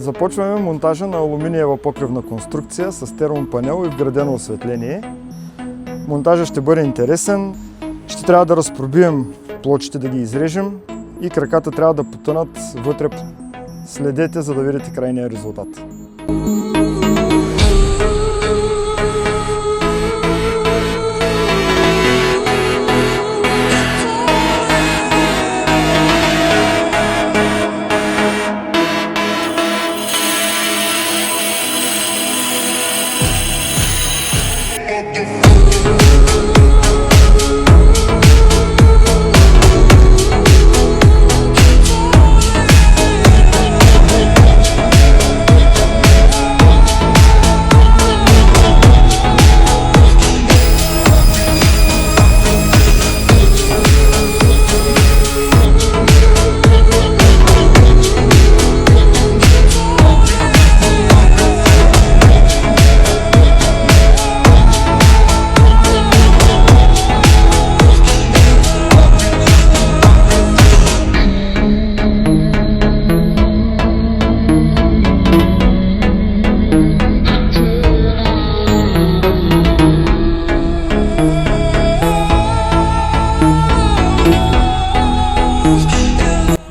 Започваме монтажа на алуминиева покривна конструкция с термопанел и вградено осветление. Монтажът ще бъде интересен. Ще трябва да разпробием плочите, да ги изрежем и краката трябва да потънат вътре. Следете, за да видите крайния резултат.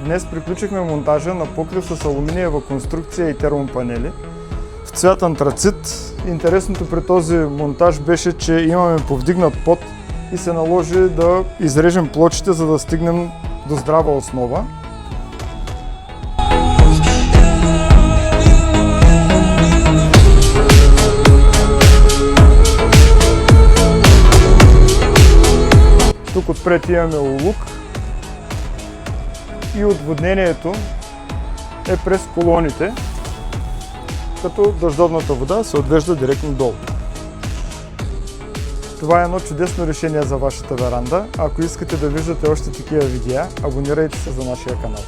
Днес приключихме монтажа на покрив с алуминиева конструкция и термопанели в цвят антрацит. Интересното при този монтаж беше, че имаме повдигнат под и се наложи да изрежем плочите, за да стигнем до здрава основа. Тук отпред имаме улук и отводнението е през колоните, като дъждовната вода се отвежда директно долу. Това е едно чудесно решение за вашата веранда. Ако искате да виждате още такива видеа, абонирайте се за нашия канал.